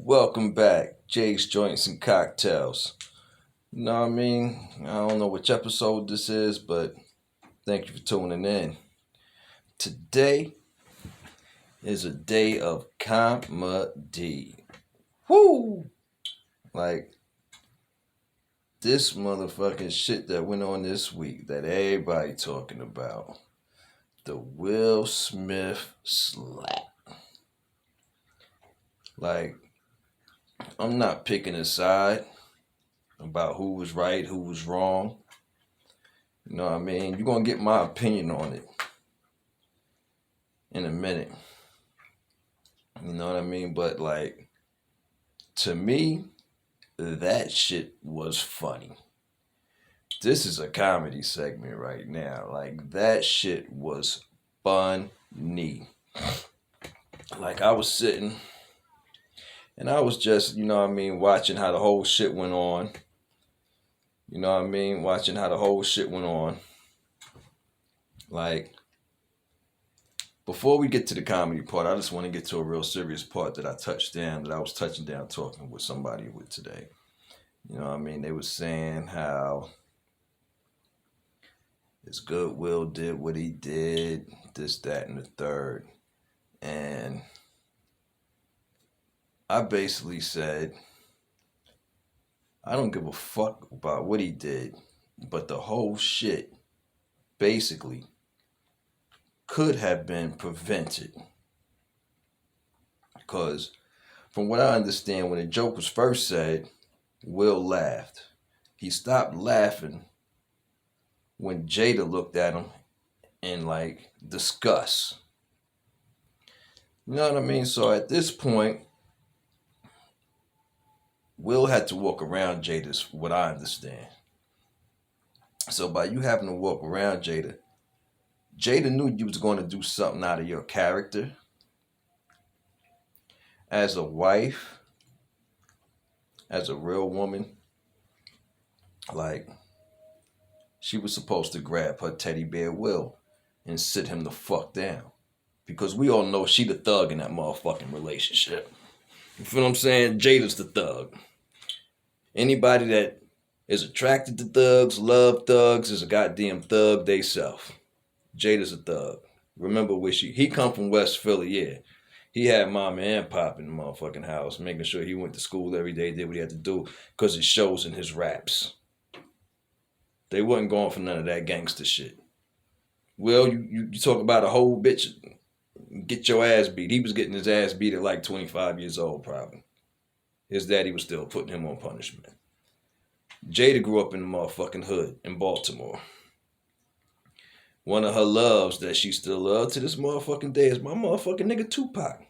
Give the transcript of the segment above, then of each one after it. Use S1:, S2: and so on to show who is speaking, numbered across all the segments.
S1: Welcome back, JaysJoint&Cocktailz. You know what I mean? I don't know which episode this is, but thank you for tuning in. Today is a day of comedy. Woo! Like, this motherfucking shit that went on this week that everybody talking about. The Will Smith slap. Like, I'm not picking a side about who was right, who was wrong. You know what I mean? You're going to get my opinion on it in a minute. You know what I mean? But, like, to me, that shit was funny. This is a comedy segment right now. Like, that shit was funny. Like, I was sitting and I was just, you know what I mean, watching how the whole shit went on. You know what I mean? Watching how the whole shit went on. Like, before we get to the comedy part, I just want to get to a real serious part that I was touching down talking with somebody with today. You know what I mean? They was saying how his goodwill did what he did, this, that, and the third. And I basically said, I don't give a fuck about what he did, but the whole shit basically could have been prevented. Because from what I understand, when the joke was first said, Will laughed. He stopped laughing when Jada looked at him in like disgust. You know what I mean? So at this point, Will had to walk around Jada's, what I understand. So by you having to walk around Jada knew you was going to do something out of your character as a wife, as a real woman. Like, she was supposed to grab her teddy bear Will and sit him the fuck down. Because we all know she the thug in that motherfucking relationship. You feel what I'm saying? Jada's the thug. Anybody that is attracted to thugs, love thugs, is a goddamn thug they self. Jada's a thug. Remember where he come from West Philly, yeah. He had mama and pop in the motherfucking house, making sure he went to school every day, did what he had to do, because it shows in his raps. They wasn't going for none of that gangster shit. Well, you talk about a whole bitch, get your ass beat. He was getting his ass beat at like 25 years old, probably. His daddy was still putting him on punishment. Jada grew up in the motherfucking hood in Baltimore. One of her loves that she still loves to this motherfucking day is my motherfucking nigga Tupac.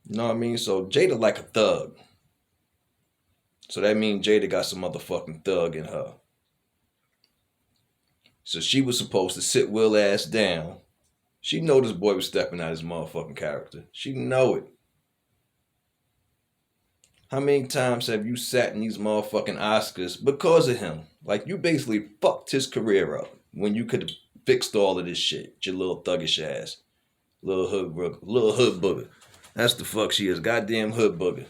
S1: You know what I mean? So Jada like a thug. So that means Jada got some motherfucking thug in her. So she was supposed to sit Will ass down. She know this boy was stepping out his motherfucking character. She know it. How many times have you sat in these motherfucking Oscars because of him? Like, you basically fucked his career up when you could have fixed all of this shit. Your little thuggish ass. Little hood booger. That's the fuck she is. Goddamn hood booger.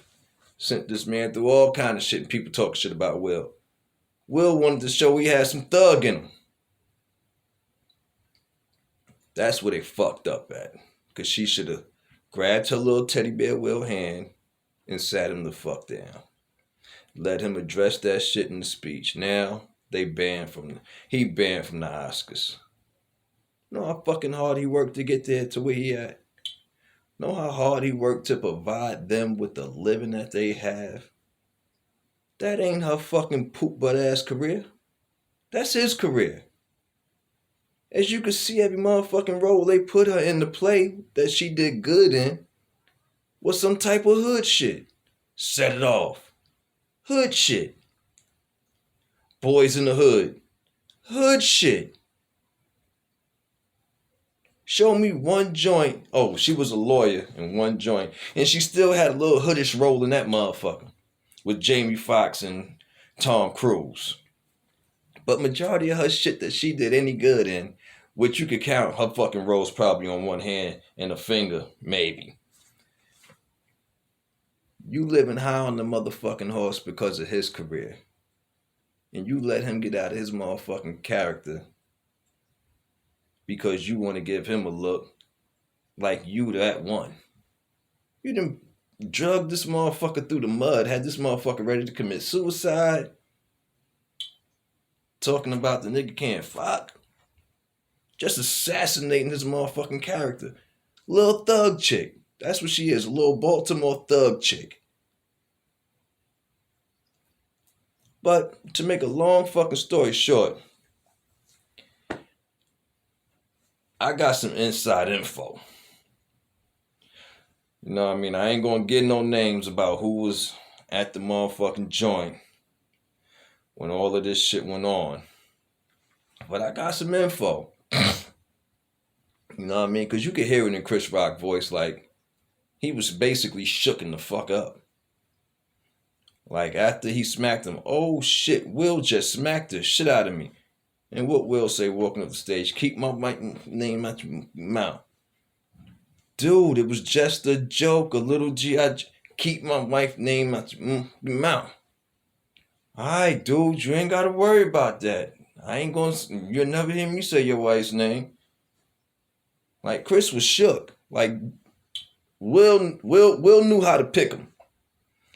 S1: Sent this man through all kind of shit and people talk shit about Will. Will wanted to show he had some thug in him. That's where they fucked up at. Because she should have grabbed her little teddy bear Will hand and sat him the fuck down. Let him address that shit in the speech. Now, he banned from the Oscars. Know how fucking hard he worked to get there to where he at? Know how hard he worked to provide them with the living that they have? That ain't her fucking poop butt ass career. That's his career. As you can see, every motherfucking role they put her in to play that she did good in was some type of hood shit. Set it off. Hood shit. Boys in the hood. Hood shit. Show me one joint. Oh, she was a lawyer in one joint. And she still had a little hoodish role in that motherfucker. With Jamie Foxx and Tom Cruise. But majority of her shit that she did any good in, which you could count her fucking roles probably on one hand and a finger, maybe. You living high on the motherfucking horse because of his career. And you let him get out of his motherfucking character because you want to give him a look like you that one. You done drugged this motherfucker through the mud, had this motherfucker ready to commit suicide. Talking about the nigga can't fuck. Just assassinating his motherfucking character. Little thug chick. That's what she is, a little Baltimore thug chick. But to make a long fucking story short, I got some inside info. You know what I mean? I ain't gonna get no names about who was at the motherfucking joint when all of this shit went on. But I got some info. You know what I mean? Because you could hear it in Chris Rock's voice, like, he was basically shooken the fuck up. Like, after he smacked him, oh shit, Will just smacked the shit out of me. And what Will say walking up the stage? Keep my name out your mouth. Dude, it was just a joke, a little G.I. Keep my wife's name out your mouth. Alright, dude, you ain't gotta worry about that. You'll never hear me say your wife's name. Like, Chris was shook. Like, Will knew how to pick him.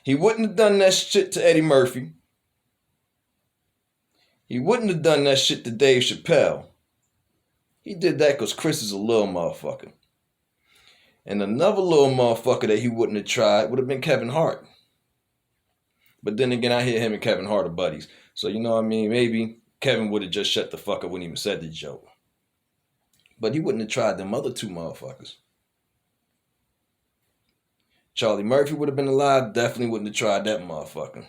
S1: He wouldn't have done that shit to Eddie Murphy. He wouldn't have done that shit to Dave Chappelle. He did that because Chris is a little motherfucker. And another little motherfucker that he wouldn't have tried would have been Kevin Hart. But then again, I hear him and Kevin Hart are buddies. So, you know what I mean? Maybe Kevin would have just shut the fuck up when he even said the joke. But he wouldn't have tried them other two motherfuckers. Charlie Murphy would have been alive, definitely wouldn't have tried that motherfucker.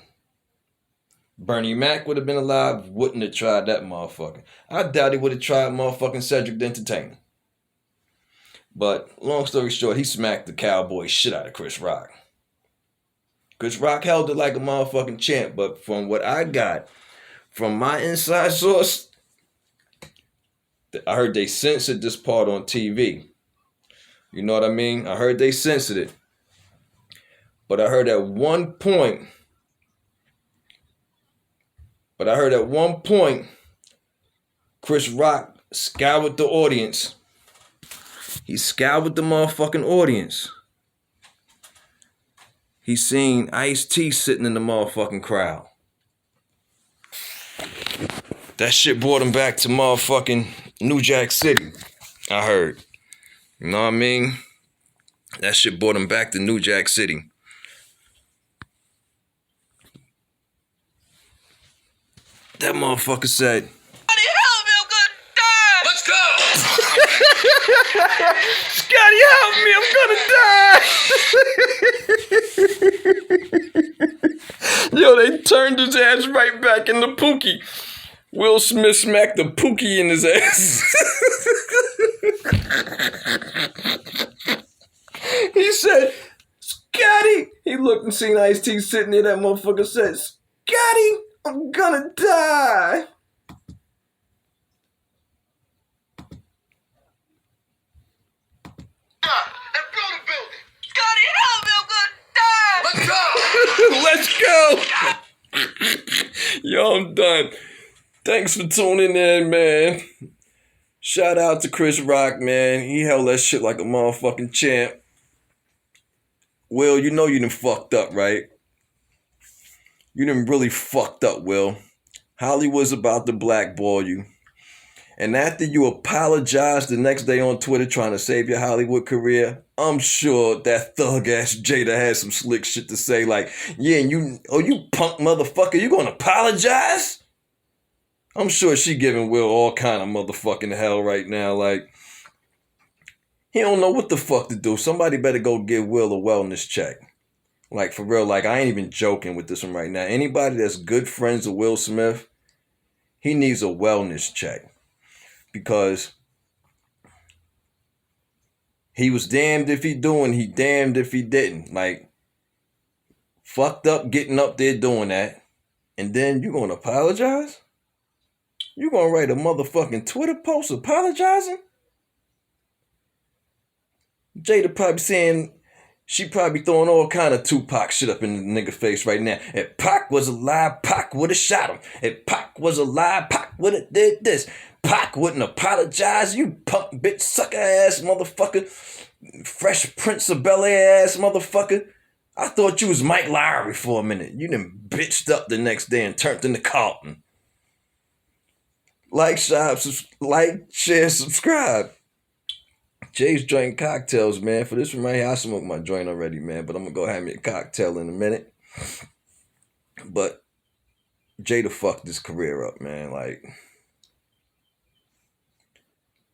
S1: Bernie Mac would have been alive, wouldn't have tried that motherfucker. I doubt he would have tried motherfucking Cedric the Entertainer. But long story short, he smacked the cowboy shit out of Chris Rock. Chris Rock held it like a motherfucking champ, but from what I got from my inside source, I heard they censored this part on TV. You know what I mean? I heard they censored it. But I heard at one point, Chris Rock scoured the audience. He scoured the motherfucking audience. He seen Ice-T sitting in the motherfucking crowd. That shit brought him back to motherfucking New Jack City, I heard. You know what I mean? That shit brought him back to New Jack City. That motherfucker said, Scotty, help me, I'm gonna die. Yo, they turned his ass right back into Pookie. Will Smith smacked the Pookie in his ass. He said, Scotty. He looked and seen Ice-T sitting there. That motherfucker said, Scotty, I'm gonna die. Let's go. Yo, I'm done. Thanks for tuning in, man. Shout out to Chris Rock, man. He held that shit like a motherfucking champ. Will, you know you done fucked up, right? You done really fucked up, Will. Hollywood's about to blackball you. And after you apologized the next day on Twitter trying to save your Hollywood career, I'm sure that thug-ass Jada had some slick shit to say like, yeah, you punk motherfucker, you gonna apologize? I'm sure she giving Will all kind of motherfucking hell right now. Like, he don't know what the fuck to do. Somebody better go give Will a wellness check. Like, for real, like, I ain't even joking with this one right now. Anybody that's good friends with Will Smith, he needs a wellness check. Because he was damned if he doing, he damned if he didn't. Like, fucked up getting up there doing that. And then you gonna apologize? You gonna write a motherfucking Twitter post apologizing? Jada probably saying She probably throwing all kind of Tupac shit up in the nigga face right now. If Pac was alive, Pac would have shot him. If Pac was alive, Pac would have did this. Pac wouldn't apologize. You punk bitch sucker ass motherfucker. Fresh Prince of Bel-Air ass motherfucker. I thought you was Mike Lowry for a minute. You done bitched up the next day and turned into Carlton. Like, share, subscribe. Jay's Joint Cocktails, man. For this one right here, I smoked my joint already, man. But I'm going to go have me a cocktail in a minute. But Jada fucked this career up, man. Like,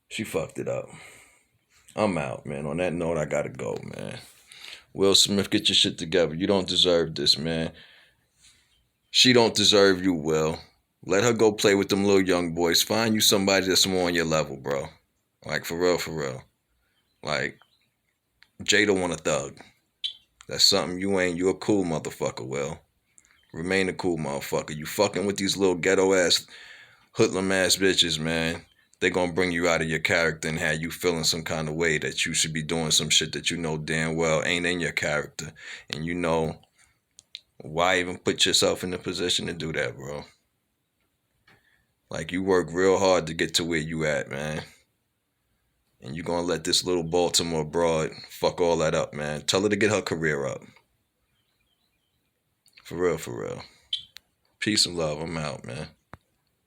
S1: she fucked it up. I'm out, man. On that note, I got to go, man. Will Smith, get your shit together. You don't deserve this, man. She don't deserve you, Will. Let her go play with them little young boys. Find you somebody that's more on your level, bro. Like, for real, for real. Like, Jada want a thug. That's something you ain't. You a cool motherfucker, Will. Remain a cool motherfucker. You fucking with these little ghetto-ass, hoodlum-ass bitches, man. They gonna bring you out of your character and have you feeling some kind of way that you should be doing some shit that you know damn well ain't in your character. And you know, why even put yourself in the position to do that, bro? Like, you work real hard to get to where you at, man. And you gonna let this little Baltimore broad fuck all that up, man. Tell her to get her career up. For real, for real. Peace and love. I'm out, man.